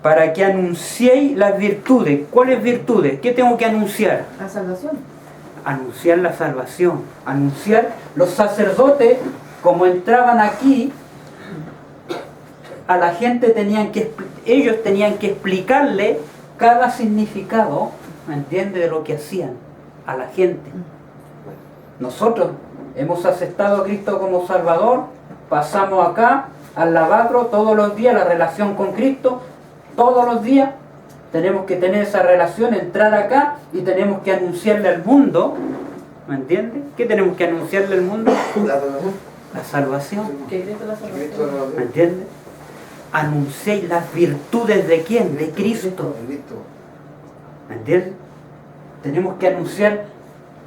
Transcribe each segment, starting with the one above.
para que anunciéis las virtudes. ¿Cuáles virtudes? ¿Qué tengo que anunciar? La salvación. Anunciar la salvación. Anunciar. Los sacerdotes, como entraban aquí, a la gente ellos tenían que explicarle cada significado, ¿me entiende?, de lo que hacían a la gente. Nosotros hemos aceptado a Cristo como Salvador, pasamos acá al lavacro todos los días, la relación con Cristo, todos los días tenemos que tener esa relación, entrar acá y tenemos que anunciarle al mundo, ¿me entiende? ¿Qué tenemos que anunciarle al mundo? La salvación. Que Cristo la salvación. ¿Me entiende? Anunciéis las virtudes de quién, de Cristo. ¿Me entiende? Tenemos que anunciar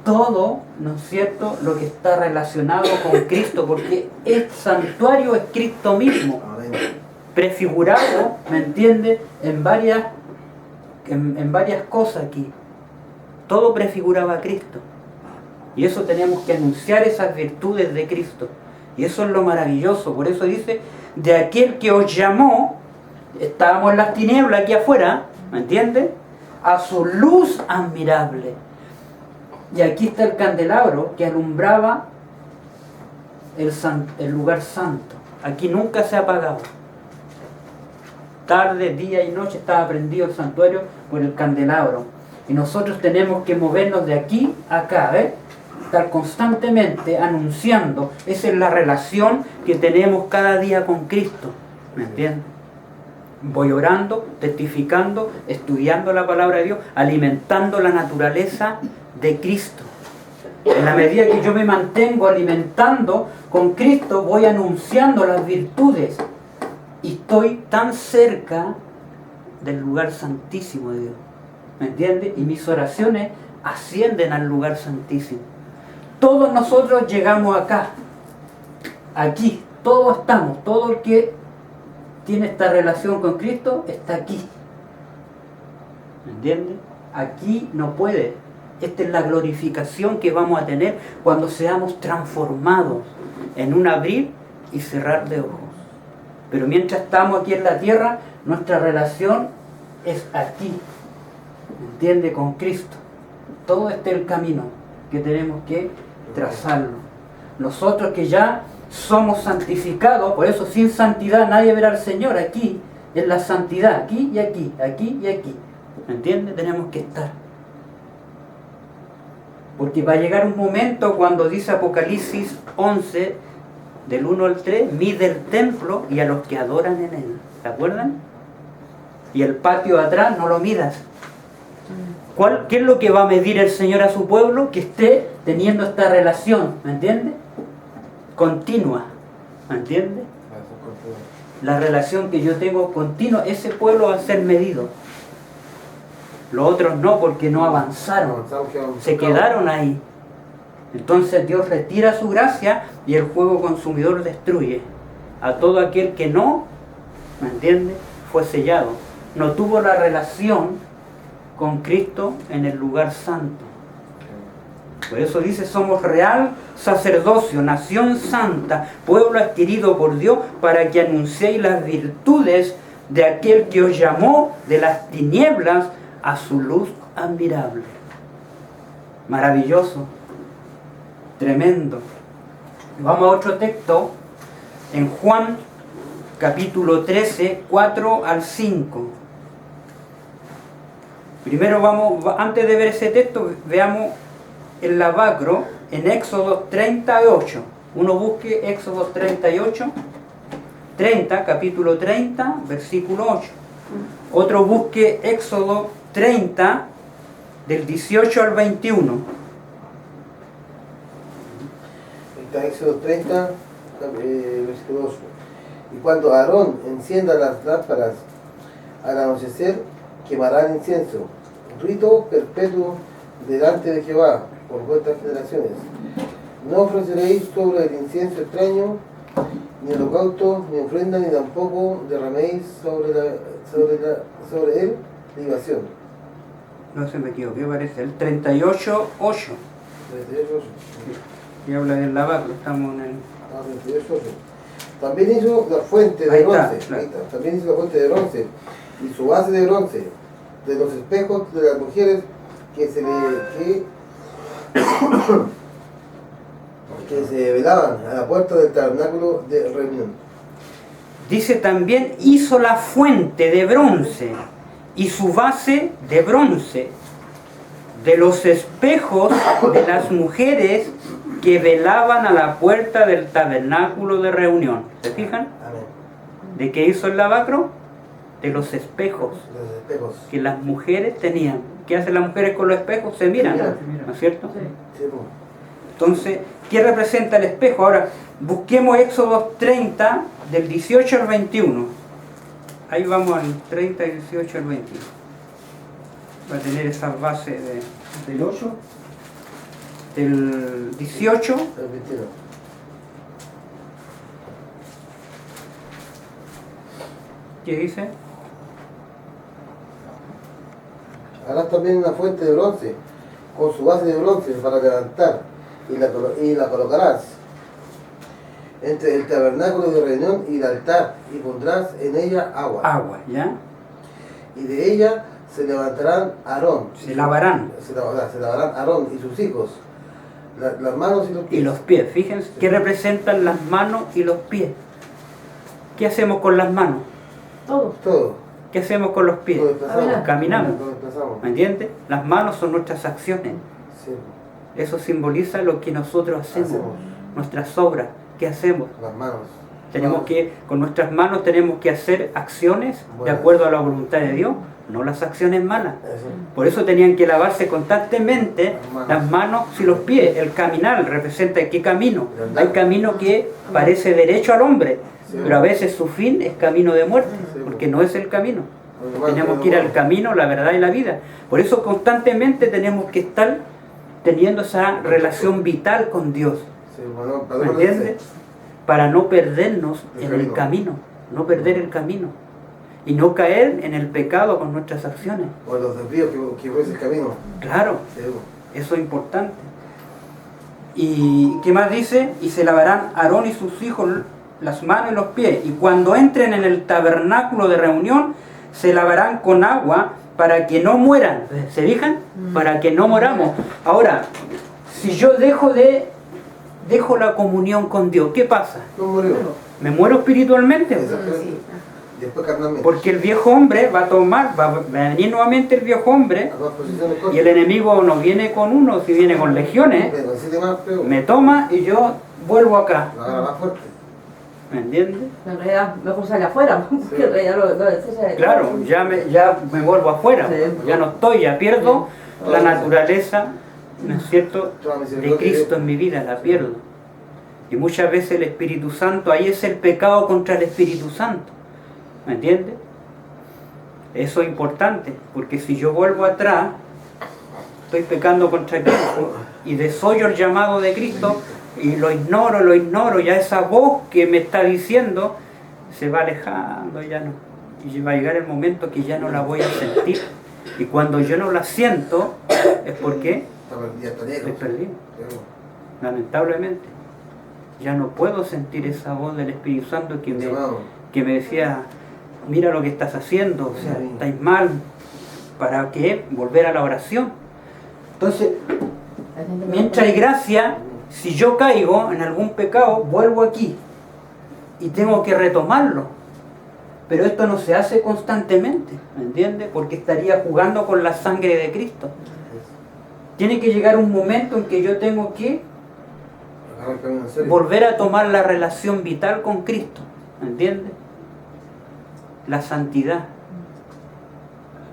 todo, ¿no es cierto?, lo que está relacionado con Cristo, porque el santuario es Cristo mismo, prefigurado, ¿me entiende?, en varias cosas aquí. Todo prefiguraba a Cristo. Y eso tenemos que anunciar, esas virtudes de Cristo. Y eso es lo maravilloso. Por eso dice, de aquel que os llamó, estábamos en las tinieblas aquí afuera, ¿me entiende?, a su luz admirable. Y aquí está el candelabro que alumbraba el lugar santo. Aquí nunca se ha apagado. Tarde, día y noche estaba prendido el santuario por el candelabro. Y nosotros tenemos que movernos de aquí a acá, estar constantemente anunciando. Esa es la relación que tenemos cada día con Cristo. ¿Me entiendes? Voy orando, testificando, estudiando la palabra de Dios, alimentando la naturaleza de Cristo. En la medida que yo me mantengo alimentando con Cristo, voy anunciando las virtudes y estoy tan cerca del lugar santísimo de Dios. ¿Me entiende? Y mis oraciones ascienden al lugar santísimo. Todos nosotros llegamos acá, aquí, todos estamos, todo el que tiene esta relación con Cristo está aquí. ¿Me entiende? Aquí no puede. Esta es la glorificación que vamos a tener cuando seamos transformados en un abrir y cerrar de ojos. Pero mientras estamos aquí en la tierra, nuestra relación es aquí. ¿Me entiende? Con Cristo. Todo este es el camino que tenemos que trazarlo. Nosotros que ya somos santificados, por eso sin santidad nadie verá al Señor. Aquí es la santidad, aquí y aquí, aquí y aquí. ¿Me entiende? Tenemos que estar. Porque va a llegar un momento cuando dice Apocalipsis 11, del 1 al 3, mide el templo y a los que adoran en él. ¿Se acuerdan? Y el patio de atrás no lo midas. ¿Qué es lo que va a medir el Señor a su pueblo? Que esté teniendo esta relación, ¿me entiende? Continua, ¿me entiende? La relación que yo tengo continua, ese pueblo va a ser medido. Los otros no, porque no avanzaron, se quedaron ahí. Entonces Dios retira su gracia y el fuego consumidor destruye a todo aquel que no, ¿me entiende?, fue sellado, no tuvo la relación con Cristo en el lugar santo. Por eso dice, somos real sacerdocio, nación santa, pueblo adquirido por Dios, para que anunciéis las virtudes de aquel que os llamó de las tinieblas a su luz admirable. Maravilloso, tremendo. Vamos a otro texto, en Juan capítulo 13, 4 al 5. Primero vamos, antes de ver ese texto, veamos el lavacro en Éxodo 38. Uno busque Éxodo 38, 30, capítulo 30, versículo 8. Otro busque Éxodo 30, del 18 al 21. Está Éxodo 30, versículo 8. Y cuando Aarón encienda las lámparas al anochecer, quemarán incienso, rito perpetuo delante de Jehová por vuestras generaciones. No ofreceréis sobre el incienso extraño, ni holocausto, ni ofrenda, ni tampoco derraméis sobre él libación. No se me equivoqué, parece el 38, 8. 38, 8. Y habla del lavacro, estamos en el... 38, 8. También hizo la fuente de bronce. También hizo la fuente de bronce y su base de bronce, de los espejos de las mujeres que se velaban a la puerta del tabernáculo de reunión. Dice también, hizo la fuente de bronce y su base de bronce, de los espejos de las mujeres que velaban a la puerta del tabernáculo de reunión. ¿Se fijan? Amén. ¿De qué hizo el lavacro? De los espejos Los espejos. que las mujeres tenían. ¿Qué hacen las mujeres con los espejos? Se miran, ¿no es cierto? Sí, pues. Entonces, ¿qué representa el espejo? Ahora, busquemos Éxodo 30, del 18 al 21. Ahí vamos al 30, 18 al 21. Va a tener esa base del 8, del 18. El 21. ¿Qué dice? Harás también una fuente de bronce, con su base de bronce para levantar, y la colocarás entre el tabernáculo de reunión y el altar, y pondrás en ella agua. Agua, ¿ya? Y de ella se levantarán Aarón. Se lavarán. Se lavarán Aarón y sus hijos, las manos y los pies. Y los pies, fíjense, ¿qué representan las manos y los pies? ¿Qué hacemos con las manos? Todo. ¿Qué hacemos con los pies? Lo desplazamos. Caminamos. Lo desplazamos. ¿Me entiendes? Las manos son nuestras acciones. Sí, Eso simboliza lo que nosotros hacemos, Hacemos. nuestras obras. ¿Qué hacemos? las manos. Tenemos que, con nuestras manos tenemos que hacer acciones de Buenas. acuerdo a la voluntad de Dios, no las acciones malas. Eso. Por eso tenían que lavarse constantemente Las manos. las manos y los pies. El caminar representa qué camino. El andar. Hay camino que parece derecho al hombre, Sí. pero a veces su fin es camino de muerte, Sí. porque no es el camino. Lo demás Tenemos es que ir lo al bueno. camino, la verdad y la vida. Por eso constantemente tenemos que estar teniendo esa relación vital con Dios. Sí, bueno, ¿Me entiendes? Para no perdernos El en el camino. camino, no perder el camino. Y no caer en el pecado con nuestras acciones. O los desvíos que fuese el camino. Claro, Sí, eso es importante. ¿Y qué más dice? Y se lavarán Aarón y sus hijos las manos y los pies. Y cuando entren en el tabernáculo de reunión, se lavarán con agua para que no mueran. ¿Se fijan? Para que no moramos. Ahora, si yo dejo la comunión con Dios, ¿qué pasa? no murió. ¿Me muero espiritualmente? Exactamente. Después carnalmente. Porque el viejo hombre va a venir nuevamente el viejo hombre, A dos posiciones y el enemigo no viene con uno, si viene con legiones, Con 7 más, pero me toma y yo vuelvo acá. la agarra más fuerte. ¿Me entiendes? En realidad, mejor sale afuera, porque en realidad Claro, ya me vuelvo afuera, Sí. ya no estoy, ya pierdo la naturaleza, ¿no es cierto?, Toda de misericordia Cristo en mi vida, la pierdo. Y muchas veces el Espíritu Santo, ahí es el pecado contra el Espíritu Santo. ¿Me entiendes? Eso es importante, porque si yo vuelvo atrás, estoy pecando contra Cristo y desoyo el llamado de Cristo y lo ignoro, ya esa voz que me está diciendo se va alejando, ya no. Y va a llegar el momento que ya no la voy a sentir. Y cuando yo no la siento, es porque ya está estoy lejos. perdido, Sí, lamentablemente. Ya no puedo sentir esa voz del Espíritu Santo llamado. que me decía, mira lo que estás haciendo, o sea, estáis mal. ¿Para qué? Volver a la oración. Entonces, mientras hay gracia, si yo caigo en algún pecado, vuelvo aquí y tengo que retomarlo. Pero esto no se hace constantemente, ¿me entiendes? Porque estaría jugando con la sangre de Cristo. Tiene que llegar un momento en que yo tengo que Agarra el camino en serio. volver a tomar la relación vital con Cristo, ¿me entiendes? La santidad.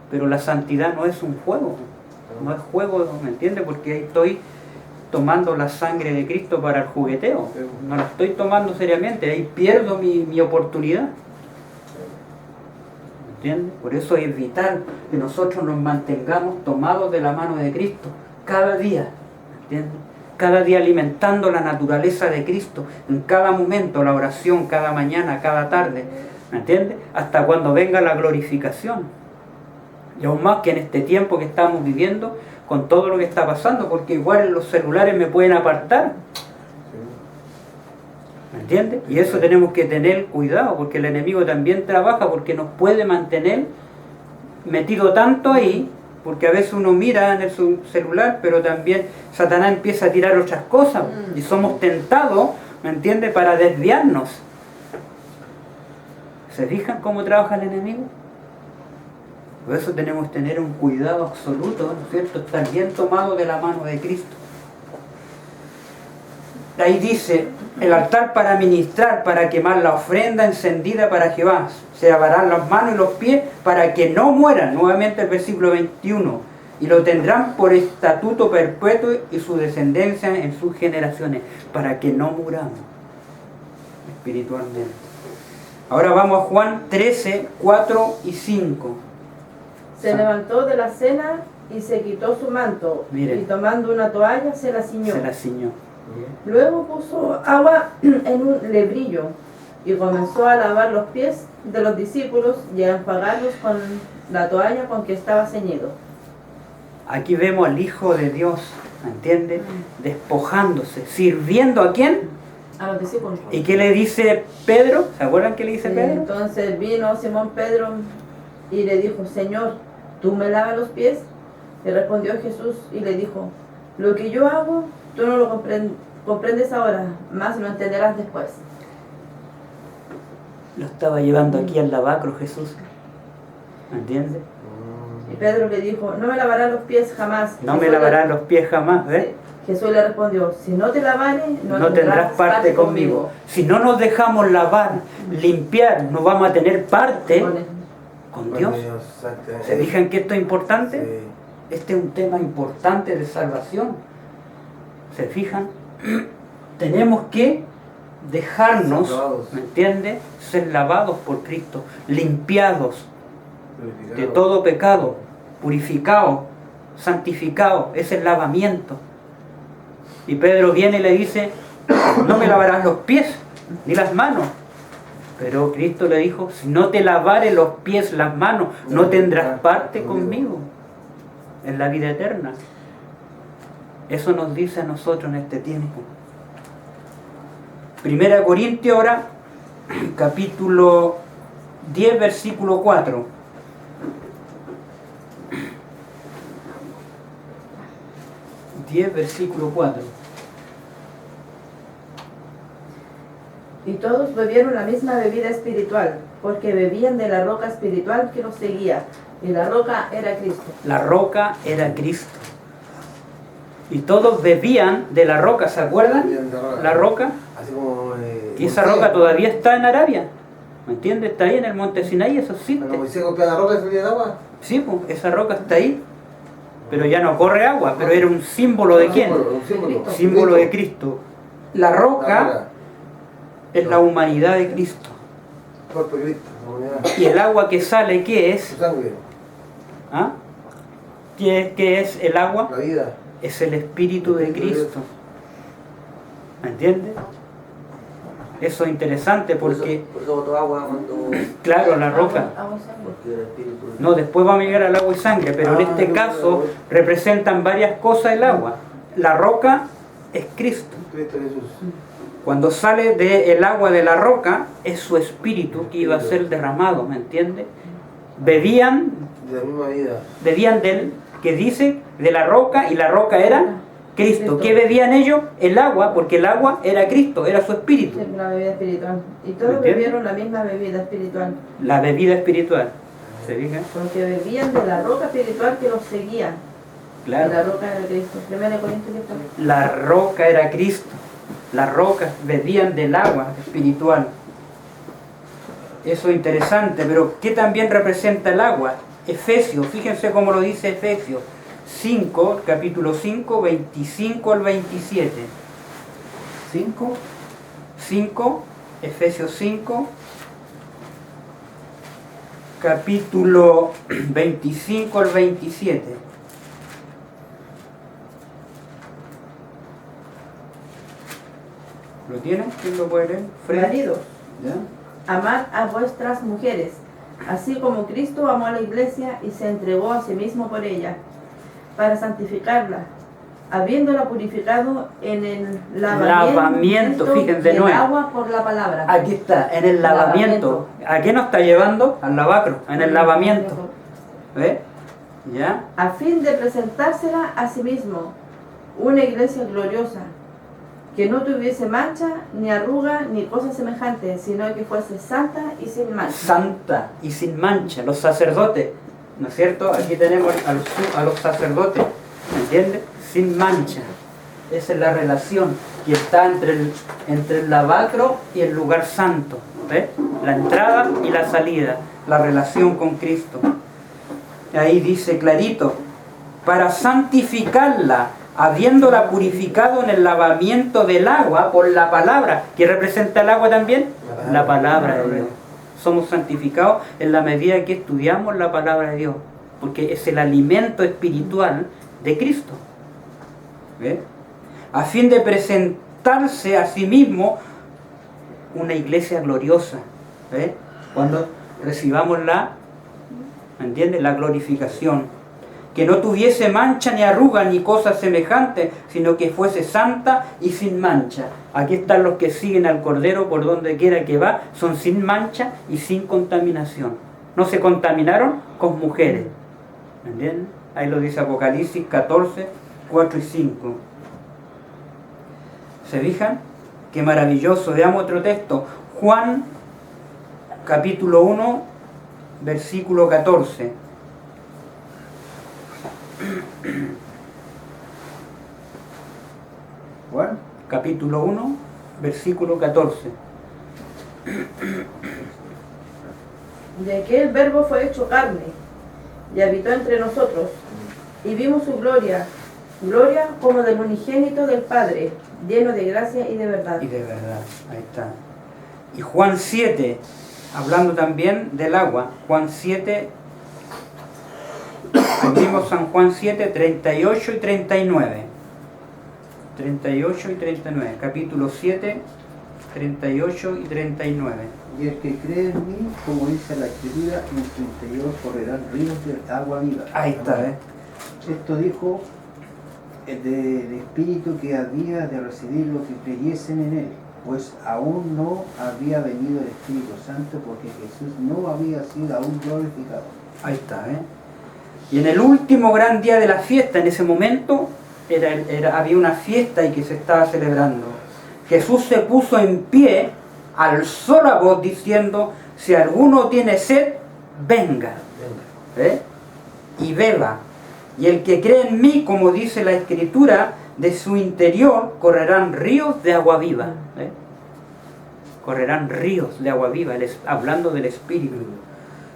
Pero la santidad no es un juego, no es juego, ¿me entiendes? Porque ahí estoy tomando la sangre de Cristo para el jugueteo, no la estoy tomando seriamente, ahí pierdo mi oportunidad. ¿Me entiendes? Por eso es vital que nosotros nos mantengamos tomados de la mano de Cristo cada día, ¿me entiendes? Cada día alimentando la naturaleza de Cristo, en cada momento, la oración, cada mañana, cada tarde, ¿me entiendes? Hasta cuando venga la glorificación. Y aún más que en este tiempo que estamos viviendo, con todo lo que está pasando, porque igual los celulares me pueden apartar, ¿me entiendes? Y eso tenemos que tener cuidado, porque el enemigo también trabaja, porque nos puede mantener metido tanto ahí, porque a veces uno mira en el celular, pero también Satanás empieza a tirar otras cosas y somos tentados, ¿me entiende?, para desviarnos. ¿Se fijan cómo trabaja el enemigo? Por eso tenemos que tener un cuidado absoluto, ¿no es cierto?, estar bien tomado de la mano de Cristo. Ahí dice, el altar para ministrar, para quemar la ofrenda encendida para Jehová. Se lavarán las manos y los pies para que no mueran. Nuevamente el versículo 21. Y lo tendrán por estatuto perpetuo y su descendencia en sus generaciones, para que no muramos espiritualmente. Ahora vamos a Juan 13, 4 y 5. Se levantó de la cena y se quitó su manto. Miren. Y tomando una toalla se la ciñó. Se la ciñó. Luego puso agua en un lebrillo y comenzó a lavar los pies de los discípulos y a enjuagarlos con la toalla con que estaba ceñido. Aquí vemos al Hijo de Dios, ¿entiendes?, despojándose, sirviendo ¿a quién? A los discípulos. ¿Y qué le dice Pedro? ¿Se acuerdan qué le dice Pedro? Entonces vino Simón Pedro y le dijo, Señor, ¿tú me lavas los pies? Le respondió Jesús y le dijo, lo que yo hago, tú no lo comprendes ahora, más lo entenderás después. Lo estaba llevando aquí al lavacro Jesús, ¿me entiendes? Y Pedro le dijo, no me lavarás los pies jamás. No me lavarás los pies jamás, ¿ves? Sí. Jesús le respondió, si no te lavare, No tendrás parte conmigo. Si no nos dejamos lavar, limpiar, no vamos a tener parte con Dios. ¿Se fijan que esto es importante? Sí. Este es un tema importante de salvación. ¿Se fijan? Tenemos que dejarnos, ¿me entiende?, ser lavados por Cristo, limpiados de todo pecado, purificados, santificados. Es el lavamiento. Y Pedro viene y le dice, no me lavarás los pies ni las manos. Pero Cristo le dijo, si no te lavare los pies, las manos, no tendrás parte conmigo en la vida eterna. Eso nos dice a nosotros en este tiempo. 1 Corintios ahora, capítulo 10, versículo 4. Versículo 4. Y todos bebieron la misma bebida espiritual, porque bebían de la roca espiritual que los seguía, y la roca era Cristo. La roca era Cristo. Y todos bebían de la roca, ¿se acuerdan? La roca. Así como, Y esa roca todavía está en Arabia. ¿Me entiendes? Está ahí en el monte Sinaí, eso existe. Cuando Moisés golpeaba la roca, ¿salía el agua? Sí, pues, esa roca está ahí. Pero ya no corre agua, pero era un símbolo de quién? Un símbolo. Símbolo de Cristo. La roca es la humanidad de Cristo. Cuerpo de Cristo, la humanidad. Y el agua que sale, ¿qué es? Su sangre, ¿Ah? ¿Qué es el agua? la vida. Es el Espíritu de Cristo. ¿Me entiendes? Eso es interesante porque, Por eso botó agua cuando... claro, la roca. Agua y sangre. Porque era espíritu. No, después vamos a llegar al agua y sangre, pero en este caso representan varias cosas el agua. La roca es Cristo. Cristo Jesús. Cuando sale del agua de la roca, es su espíritu que iba a ser derramado, ¿me entiendes? Bebían De la misma vida. del, que dice, de la roca, y la roca era Cristo. ¿Qué bebían ellos? El agua, porque el agua era Cristo, era su espíritu. Sí, la bebida espiritual. Y ¿Me todos entiendes? bebieron la misma bebida espiritual, La bebida espiritual. ¿Se fijan? porque bebían de la roca espiritual que los seguía. Y la Claro. roca era Cristo. 1 Corintios 10. La roca era Cristo. Las rocas bebían del agua espiritual. Eso es interesante, pero ¿qué también representa el agua? Efesios, fíjense cómo lo dice Efesios 5, capítulo 5, 25 al 27. 5, Efesios 5, capítulo 25 al 27. ¿Lo tienen? ¿Quién lo puede leer? Fred. Maridos, ¿Ya? amad a vuestras mujeres, así como Cristo amó a la iglesia y se entregó a sí mismo por ella, para santificarla, habiéndola purificado en el Lavamiento, fíjense, del no es. agua por la palabra. Aquí está, en el lavamiento. ¿A qué nos está llevando? Al lavacro, en el lavamiento. ¿Ve? ¿Ya? a fin de presentársela a sí mismo, una iglesia gloriosa, que no tuviese mancha, ni arruga, ni cosa semejante, sino que fuese santa y sin mancha. Santa y sin mancha, los sacerdotes, ¿no es cierto? Aquí tenemos a los sacerdotes, ¿me entiendes? Sin mancha. Esa es la relación que está entre el lavacro y el lugar santo, ¿ves? La entrada y la salida, la relación con Cristo. Ahí dice clarito, para santificarla, habiéndola purificado en el lavamiento del agua por la palabra. ¿Qué representa el agua también? La palabra de Dios. Somos santificados en la medida que estudiamos la palabra de Dios, porque es el alimento espiritual de Cristo. ¿Ves? A fin de presentarse a sí mismo una iglesia gloriosa. ¿Ves? Cuando recibamos ¿me entiendes? La glorificación. Que no tuviese mancha ni arruga ni cosa semejante, sino que fuese santa y sin mancha. Aquí están los que siguen al Cordero por donde quiera que va, son sin mancha y sin contaminación. No se contaminaron con mujeres. ¿Me entienden? Ahí lo dice Apocalipsis 14, 4 y 5. ¿Se fijan? Qué maravilloso. Veamos otro texto. Juan, capítulo 1, versículo 14. Juan, Capítulo 1, versículo 14. De que el Verbo fue hecho carne y habitó entre nosotros, y vimos su gloria, gloria como del unigénito del Padre, lleno de gracia y de verdad. Y de verdad, ahí está. Y Juan 7, hablando también del agua, Juan 7, vimos San Juan 7, 38 y 39. 38 y 39, capítulo 7, 38 y 39. y el que cree en mí, como dice la Escritura, en su interior correrán ríos de agua viva. Ahí está, ¿eh? Esto dijo el del Espíritu que había de recibir los que creyesen en él, pues aún no había venido el Espíritu Santo, porque Jesús no había sido aún glorificado. Ahí está, ¿eh? Y en el último gran día de la fiesta, en ese momento, había una fiesta y que se estaba celebrando. Jesús se puso en pie, alzó la voz diciendo, si alguno tiene sed, venga, ¿eh? Y beba. Y el que cree en mí, como dice la Escritura, de su interior correrán ríos de agua viva. ¿Eh? Correrán ríos de agua viva, hablando del Espíritu,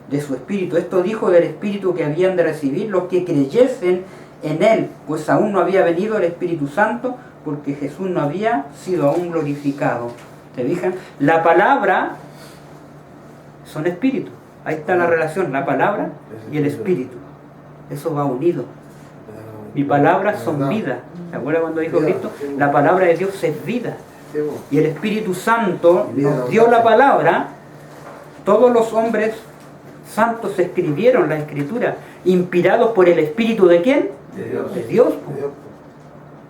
de su Espíritu. Esto dijo del Espíritu que habían de recibir los que creyesen en Él, pues aún no había venido el Espíritu Santo, porque Jesús no había sido aún glorificado. ¿Te fijan? La palabra son espíritus. Ahí está la relación, la palabra y el espíritu. Eso va unido. Mi palabra son vida. ¿Se acuerdan cuando dijo Cristo? La palabra de Dios es vida. Y el Espíritu Santo nos dio la palabra. Todos los hombres santos escribieron la Escritura, inspirados por el Espíritu ¿de quién? De Dios.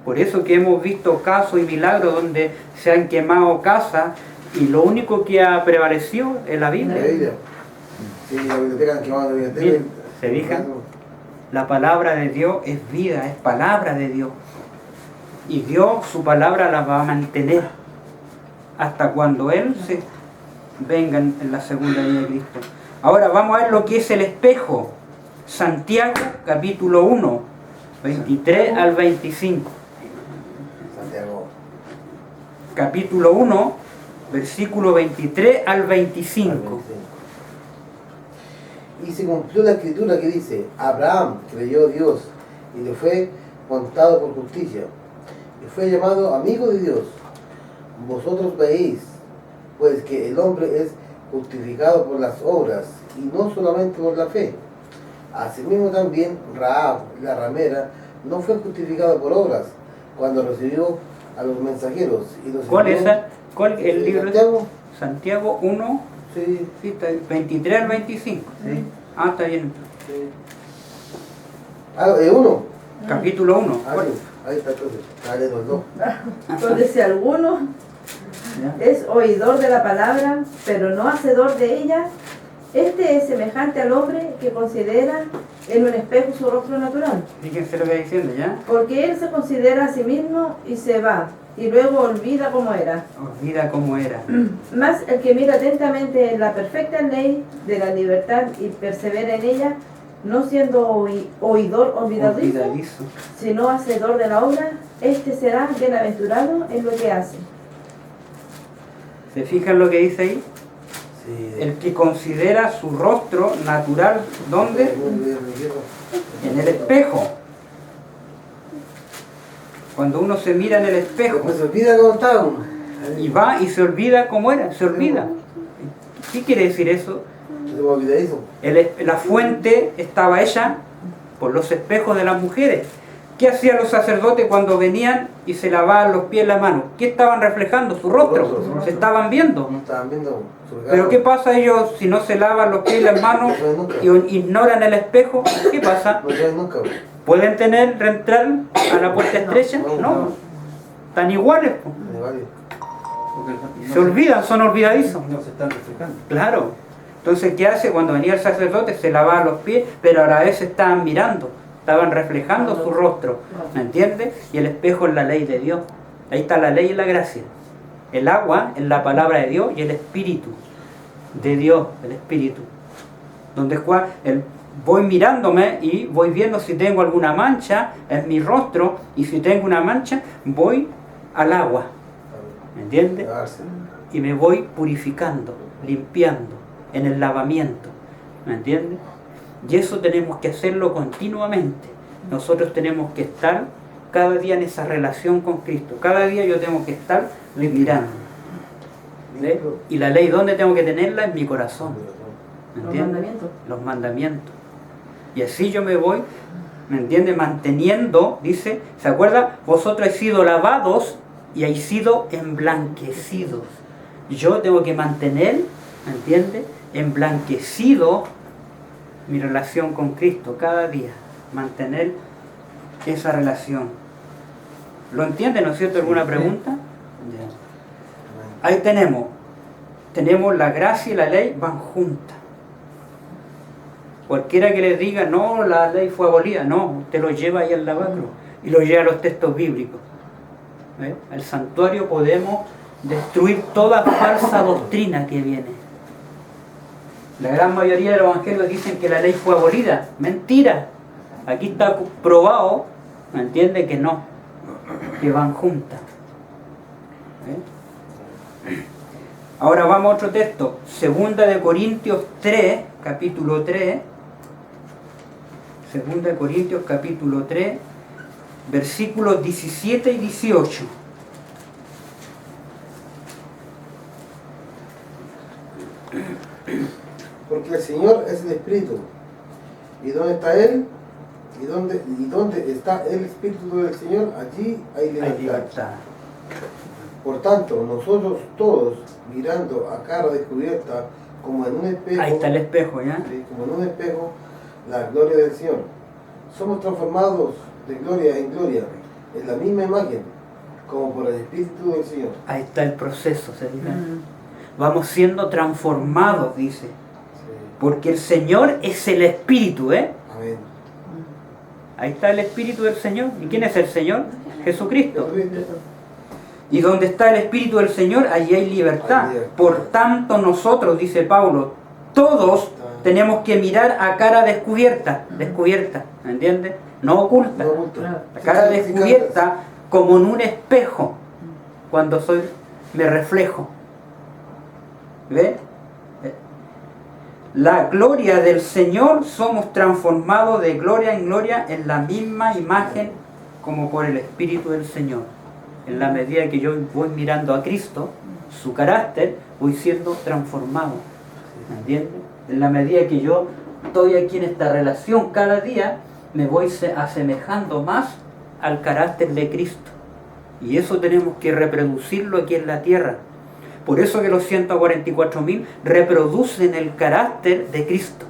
Por eso que hemos visto casos y milagros donde se han quemado casas y lo único que ha prevalecido es la Biblia. Sí, la biblioteca han quemado la biblioteca. Bien, ¿se fijan? La palabra de Dios es vida, es palabra de Dios. Y Dios su palabra la va a mantener hasta cuando Él venga en la segunda venida de Cristo. Ahora vamos a ver lo que es el espejo. Santiago capítulo 1, 23 al 25. Santiago. Capítulo 1, versículo 23 al 25. Y se cumplió la Escritura que dice, Abraham creyó a Dios y le fue contado por justicia, y fue llamado amigo de Dios. Vosotros veis, pues, que el hombre es justificado por las obras, y no solamente por la fe. Asimismo también Rahab, la ramera, no fue justificada por obras, cuando recibió a los mensajeros. Y los ¿Cuál es envió, el libro? Santiago. Santiago 1, Sí, sí, está ahí, 23 al 25. ¿Sí? Ah, está bien. sí. Ah, uno. Capítulo 1. Ah, sí. Ahí está entonces. Dale, los dos. Entonces, si alguno es oidor de la palabra, pero no hacedor de ella, Este es semejante al hombre que considera en un espejo su rostro natural, Fíjense lo que está diciendo, ¿ya? porque él se considera a sí mismo y se va, y luego olvida cómo era. Olvida cómo era. Mas el que mira atentamente en la perfecta ley de la libertad y persevera en ella, no siendo oidor olvidadizo, sino hacedor de la obra, este será bienaventurado en lo que hace. ¿Se fijan lo que dice ahí? Sí. El que considera su rostro natural, ¿dónde? En el espejo. Cuando uno se mira en el espejo Después se olvida cómo está uno. y va y se olvida cómo era, se olvida. ¿Qué quiere decir eso? Se me olvidadizo. La fuente estaba hecha por los espejos de las mujeres. ¿Qué hacían los sacerdotes cuando venían y se lavaban los pies y las manos? ¿Qué estaban reflejando? Su rostro. Se estaban viendo. No estaban viendo su regalo. Pero ¿qué pasa ellos si no se lavan los pies y las manos y ignoran el espejo? ¿Qué pasa? No saben nunca. ¿Pueden entrar a la puerta estrecha? No. Están iguales. Po. Ni vale. Se olvidan, son olvidadizos. No se están reflejando. Claro. Entonces, ¿qué hace? Cuando venía el sacerdote se lavaba los pies, pero a la vez se estaban mirando. Estaban reflejando su rostro. ¿Me entiendes? Y el espejo es la ley de Dios. Ahí está la ley y la gracia. El agua es la palabra de Dios y el espíritu de Dios, el espíritu. Donde voy mirándome y voy viendo si tengo alguna mancha en mi rostro, y si tengo una mancha voy al agua, ¿me entiendes? Y me voy purificando, limpiando en el lavamiento, ¿me entiendes? Y eso tenemos que hacerlo continuamente. Nosotros tenemos que estar cada día en esa relación con Cristo. Cada día yo tengo que estar mirando. ¿Ve? Y la ley, ¿dónde tengo que tenerla? En mi corazón. ¿Me Los entiendes? mandamientos. Los mandamientos. Y así yo me voy, ¿me entiendes? Manteniendo, dice, ¿se acuerda? Vosotros habéis sido lavados y habéis sido emblanquecidos. Yo tengo que mantener, ¿me entiendes? Emblanquecido mi relación con Cristo cada día. Mantener esa relación. ¿Lo entiende, no es cierto? ¿Alguna pregunta? Ya. Ahí tenemos la gracia y la ley van juntas. Cualquiera que les diga, no, la ley fue abolida, no, usted lo lleva ahí al lavacro y lo lleva a los textos bíblicos. ¿Ve? Al santuario podemos destruir toda falsa doctrina que viene. La gran mayoría de los evangelios dicen que la ley fue abolida. Mentira. Aquí está probado, ¿me entiende? Que no, que van juntas. ¿Ve? Ahora vamos a otro texto, 2 Corintios 3, capítulo 3. 2 Corintios capítulo 3, versículos 17 y 18. Porque el Señor es el Espíritu. ¿Y dónde está Él? ¿Y dónde está el Espíritu del Señor? Allí hay libertad. Por tanto, nosotros todos, mirando a cara descubierta, como en un espejo, Ahí está el espejo, ¿ya? sí, como en un espejo, la gloria del Señor, somos transformados de gloria en gloria, en la misma imagen, como por el Espíritu del Señor. Ahí está el proceso, ¿se fijan? Vamos siendo transformados, dice. Sí. Porque el Señor es el Espíritu, ¿eh? Amén. Ahí está el Espíritu del Señor. ¿Y quién es el Señor? Jesucristo. Y donde está el Espíritu del Señor, allí hay libertad. Por tanto, nosotros, dice Pablo, todos tenemos que mirar a cara descubierta. Descubierta, ¿me entiendes? No oculta. No oculta. La cara descubierta como en un espejo. Cuando me reflejo. ¿Ve? La gloria del Señor, somos transformados de gloria en gloria en la misma imagen como por el Espíritu del Señor. En la medida que yo voy mirando a Cristo, su carácter, voy siendo transformado. ¿Me entiendes? En la medida que yo estoy aquí en esta relación cada día, me voy asemejando más al carácter de Cristo. Y eso tenemos que reproducirlo aquí en la tierra. Por eso que los 144.000 reproducen el carácter de Cristo.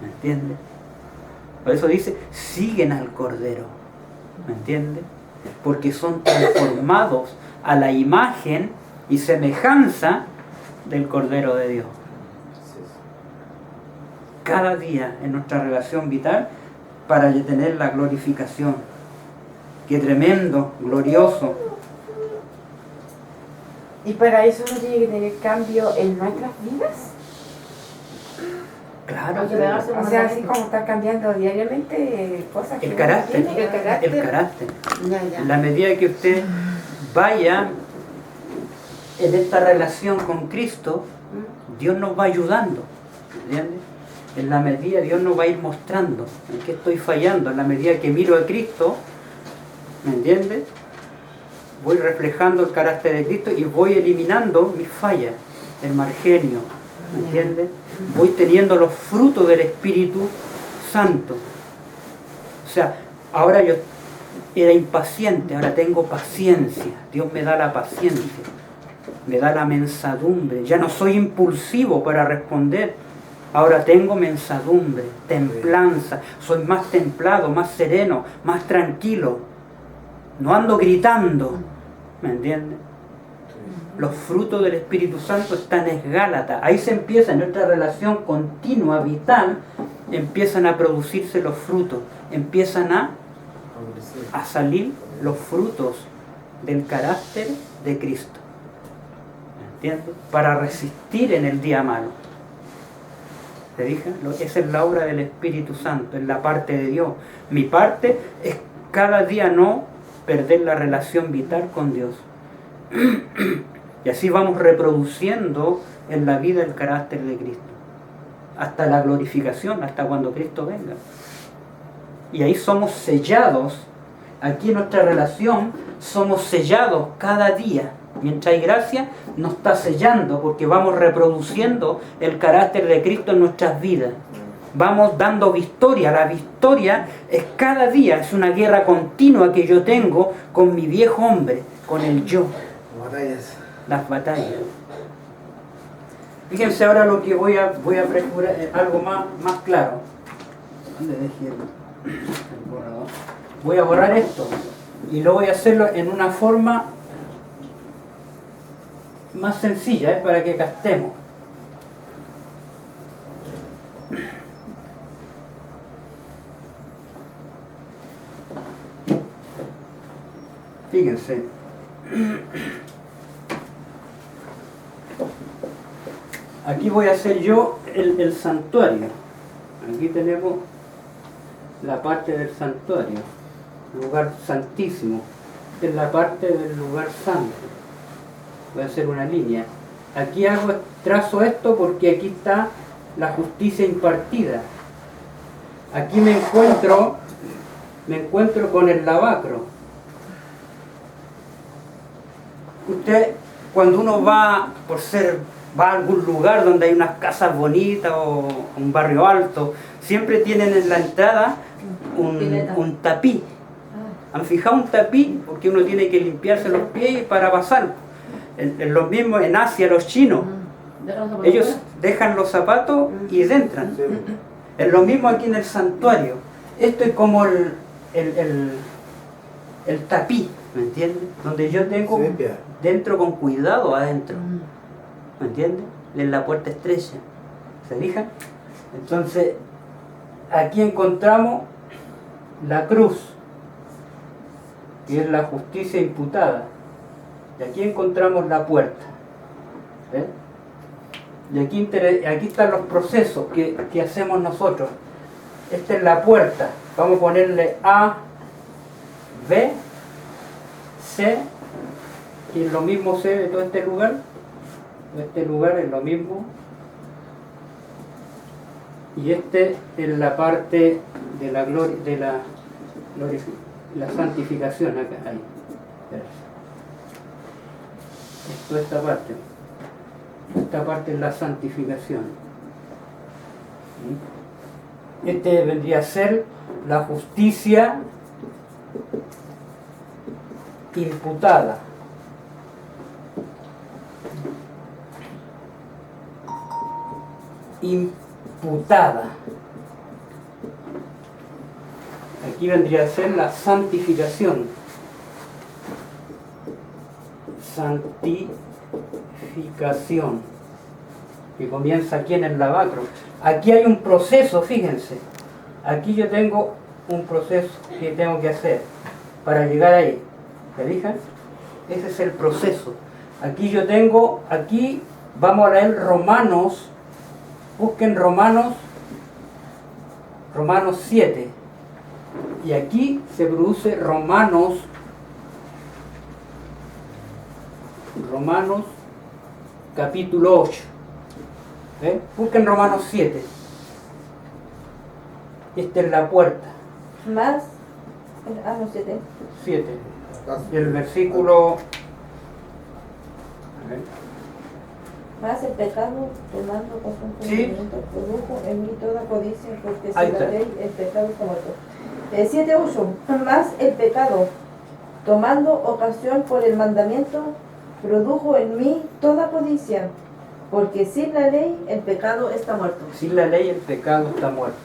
¿Me entiendes? Por eso dice, siguen al Cordero. ¿Me entiendes? Porque son transformados a la imagen y semejanza del Cordero de Dios. cada día en nuestra relación vital para tener la glorificación. Qué tremendo, glorioso. ¿Y para eso uno tiene que tener cambio en nuestras vidas? Claro, Hay que pegarse un O sea, así mandamiento. como estar cambiando diariamente cosas que el uno carácter, tiene, el carácter. el carácter. Ya, ya. En la medida que usted vaya en esta relación con Cristo, Dios nos va ayudando, ¿entiendes? En la medida Dios nos va a ir mostrando en qué estoy fallando. En la medida que miro a Cristo, ¿me entiendes? Voy reflejando el carácter de Cristo y voy eliminando mis fallas, el mal genio, ¿me entiendes? Voy teniendo los frutos del Espíritu Santo. O sea, ahora yo era impaciente, ahora tengo paciencia. Dios me da la paciencia, me da la mensadumbre. Ya no soy impulsivo para responder. Ahora tengo mensadumbre, templanza. Soy más templado, más sereno, más tranquilo. No ando gritando, ¿me entiendes? Los frutos del Espíritu Santo están en Gálatas. Ahí se empieza, en nuestra relación continua, vital, empiezan a producirse los frutos. Empiezan a salir los frutos del carácter de Cristo. ¿Me entiendes? Para resistir en el día malo. ¿Te fijas? Esa es la obra del Espíritu Santo, es la parte de Dios. Mi parte es cada día no perder la relación vital con Dios. Y así vamos reproduciendo en la vida el carácter de Cristo. Hasta la glorificación, hasta cuando Cristo venga. Y ahí somos sellados. Aquí en nuestra relación somos sellados cada día. Mientras hay gracia, nos está sellando porque vamos reproduciendo el carácter de Cristo en nuestras vidas. Vamos dando victoria. La victoria es cada día, es una guerra continua que yo tengo con mi viejo hombre, con el yo. Batallas. Las batallas. Fíjense ahora lo que voy a procurar, algo más claro. ¿Dónde dejé el borrador? Voy a borrar esto y lo voy a hacerlo en una forma más sencilla, para que captemos. Fíjense. Aquí voy a hacer yo el santuario. Aquí tenemos la parte del santuario, lugar santísimo. Esta es la parte del lugar santo. Voy a hacer una línea. Aquí trazo esto porque aquí está la justicia impartida. Aquí me encuentro con el lavacro. Usted, cuando uno va a algún lugar donde hay unas casas bonitas o un barrio alto, siempre tienen en la entrada un tapí. ¿Han fijado un tapí? Porque uno tiene que limpiarse los pies para pasar. En lo mismo en Asia, los chinos, ellos dejan los zapatos y entran. Es lo mismo aquí en el santuario. Esto es como el tapí, ¿me entiendes? Donde yo tengo dentro con cuidado adentro. ¿Me entiendes? En la puerta estrecha. ¿Se fijan? Entonces, aquí encontramos la cruz, que es la justicia imputada. Y aquí encontramos la puerta. ¿Ven? Y aquí están los procesos que hacemos nosotros. Esta es la puerta. Vamos a ponerle A, B, C, y es lo mismo C de todo este lugar. Este lugar es lo mismo. Y este es la parte de la gloria, la santificación acá. Ahí. Esto, esta parte. Esta parte es la santificación. Este vendría a ser la justicia imputada. Imputada. Aquí vendría a ser la santificación. Santificación. Que comienza aquí en el lavacro. aquí hay un proceso, fíjense. Aquí yo tengo un proceso que tengo que hacer para llegar ahí. ¿Se fijan? Ese es el proceso. Aquí yo tengo, aquí vamos a leer Romanos, busquen Romanos 7. Y aquí se produce Romanos capítulo 8. Busquen Romanos 7. Esta es la puerta. Más, no, 7. 7. Y el versículo... Más el pecado, tomando ocasión por Sí. el momento, produjo en mí toda codicia, porque Ahí sin está. la ley el pecado está muerto. 7:8. Más el pecado, tomando ocasión por el mandamiento, produjo en mí toda codicia, porque sin la ley el pecado está muerto. Sin la ley el pecado está muerto.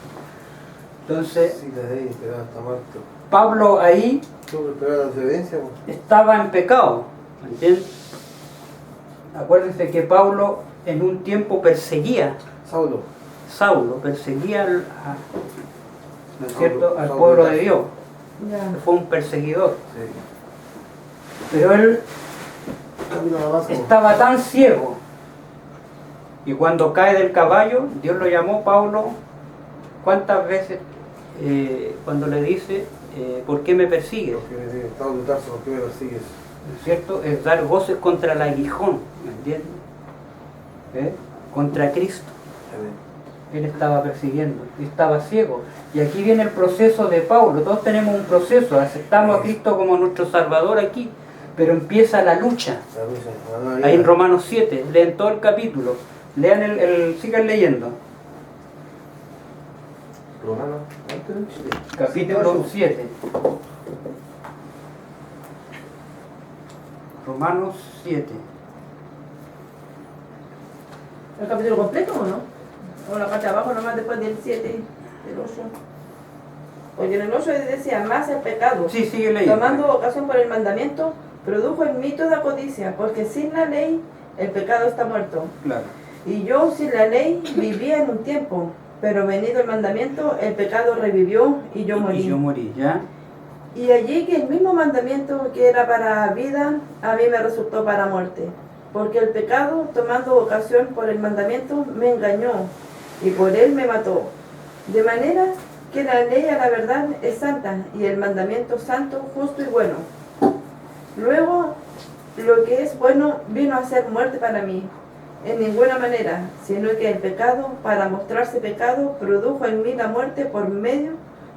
Entonces, Sí, la ley, pero está muerto. Pablo ahí Sobre el pecado de la desobediencia, pues. estaba en pecado, ¿me entiendes? Acuérdense que Pablo en un tiempo perseguía, Saulo perseguía ¿no es cierto?, al Saulo pueblo de de Tarso. Dios. Ya. Fue un perseguidor. Sí. Pero él Camino a Damasco. estaba tan ciego. Y cuando cae del caballo, Dios lo llamó Pablo. ¿Cuántas veces cuando le dice, ¿por qué me persigues? Porque me dice, Saulo de Tarso, ¿por qué me persigues? ¿No es cierto? Es dar voces contra el aguijón, ¿me entiendes? Contra Cristo. Amén. Él estaba persiguiendo, y estaba ciego. Y aquí viene el proceso de Pablo. Todos tenemos un proceso, aceptamos a Cristo como nuestro Salvador aquí, pero empieza la lucha. La lucha, la nueva Ahí en vida. Romanos 7, leen todo el capítulo. Lean sigan leyendo. Romano, ¿cuánto? Capítulo 7. Romanos 7. ¿El capítulo completo o no? O la parte de abajo nomás después del 7, del 8. Porque en el 8 decía, más el pecado, Sí, sigue leyendo. tomando ocasión por el mandamiento, produjo en mí toda codicia, porque sin la ley el pecado está muerto. Claro. Y yo sin la ley vivía en un tiempo, pero venido el mandamiento, el pecado revivió y yo morí. Y yo morí, ¿ya? Y allí que el mismo mandamiento que era para vida, a mí me resultó para muerte. Porque el pecado, tomando ocasión por el mandamiento, me engañó y por él me mató. De manera que la ley a la verdad es santa y el mandamiento santo, justo y bueno. Luego, lo que es bueno vino a ser muerte para mí. En ninguna manera, sino que el pecado, para mostrarse pecado, produjo en mí la muerte por medio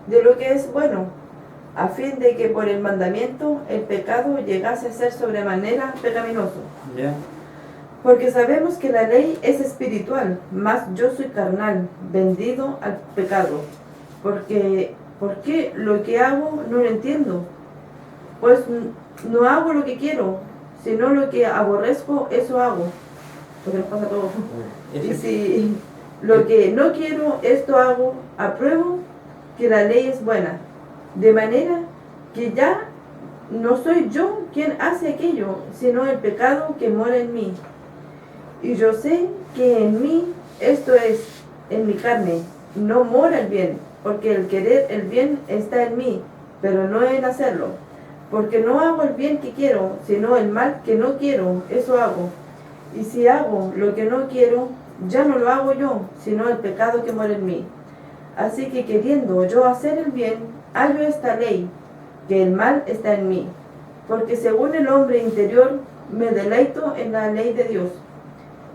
de lo que es bueno, a fin de que por el mandamiento el pecado llegase a ser sobremanera pecaminoso. ¿Ya? Porque sabemos que la ley es espiritual, mas yo soy carnal, vendido al pecado. ¿Por qué lo que hago no lo entiendo? Pues no hago lo que quiero, sino lo que aborrezco, eso hago. Porque nos pasa a todos. Y si lo que no quiero, esto hago, apruebo que la ley es buena. De manera que ya no soy yo quien hace aquello, sino el pecado que mora en mí. Y yo sé que en mí, esto es, en mi carne, no mora el bien, porque el querer el bien está en mí, pero no en hacerlo. Porque no hago el bien que quiero, sino el mal que no quiero, eso hago. Y si hago lo que no quiero, ya no lo hago yo, sino el pecado que mora en mí. Así que queriendo yo hacer el bien, hallo esta ley, que el mal está en mí. Porque según el hombre interior, me deleito en la ley de Dios.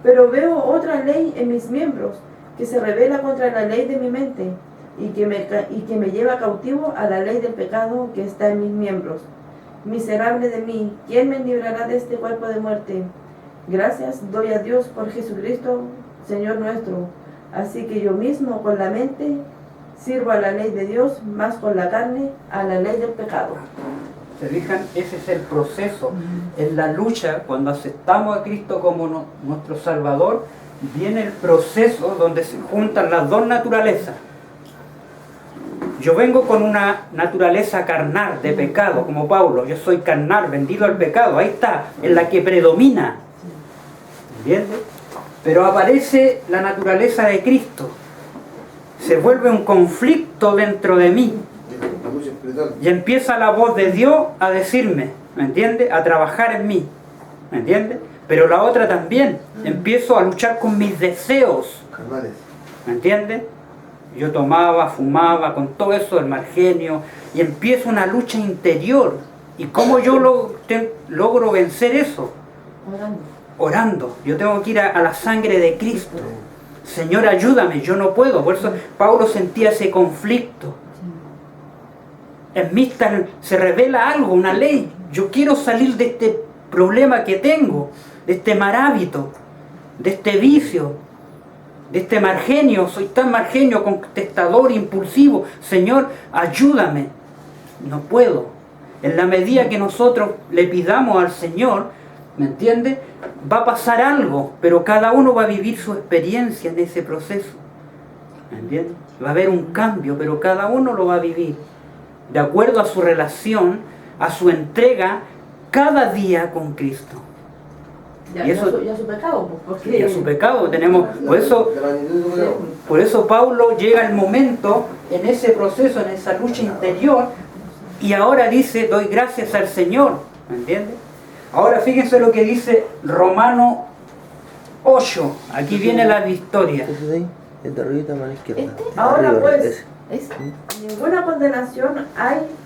Pero veo otra ley en mis miembros, que se revela contra la ley de mi mente, y que me lleva cautivo a la ley del pecado que está en mis miembros. Miserable de mí, ¿quién me librará de este cuerpo de muerte? Gracias doy a Dios por Jesucristo, Señor nuestro. Así que yo mismo con la mente sirvo a la ley de Dios, más con la carne a la ley del pecado. ¿Se fijan? Ese es el proceso. En la lucha, cuando aceptamos a Cristo como nuestro Salvador, viene el proceso donde se juntan las dos naturalezas. Yo vengo con una naturaleza carnal de pecado, como Pablo. Yo soy carnal, vendido al pecado. Ahí está, en la que predomina. ¿Entiendes? Pero aparece la naturaleza de Cristo, se vuelve un conflicto dentro de mí. La lucha espiritual. Y empieza la voz de Dios a decirme, ¿me entiende? A trabajar en mí, ¿me entiende? Pero la otra también, empiezo a luchar con mis deseos, Carnales. ¿me entiende? Yo tomaba, fumaba, con todo eso del mal genio, y empiezo una lucha interior. ¿Y cómo yo logro vencer eso? Orando. Orando. Yo tengo que ir a la sangre de Cristo. Señor, ayúdame, yo no puedo. Por eso Pablo sentía ese conflicto. En mí se revela algo, una ley. Yo quiero salir de este problema que tengo, de este mal hábito, de este vicio, de este mal genio. Soy tan mal genio, contestador, impulsivo. Señor, ayúdame. No puedo. En la medida que nosotros le pidamos al Señor, ¿me entiende? Va a pasar algo, pero cada uno va a vivir su experiencia en ese proceso. ¿Me entiende? Va a haber un cambio, pero cada uno lo va a vivir de acuerdo a su relación, a su entrega cada día con Cristo. Y eso, Ya su pecado, pues, porque... y a su pecado tenemos, por eso La magnitud de tu pecado. Por eso Pablo llega el momento en ese proceso, en esa lucha interior, y ahora dice, doy gracias al Señor, ¿me entiende? Ahora fíjense lo que dice Romano 8, aquí viene la victoria. Ese de ahí, el de arribita a mano izquierda. Ahora Arriba, pues, ese. ninguna condenación hay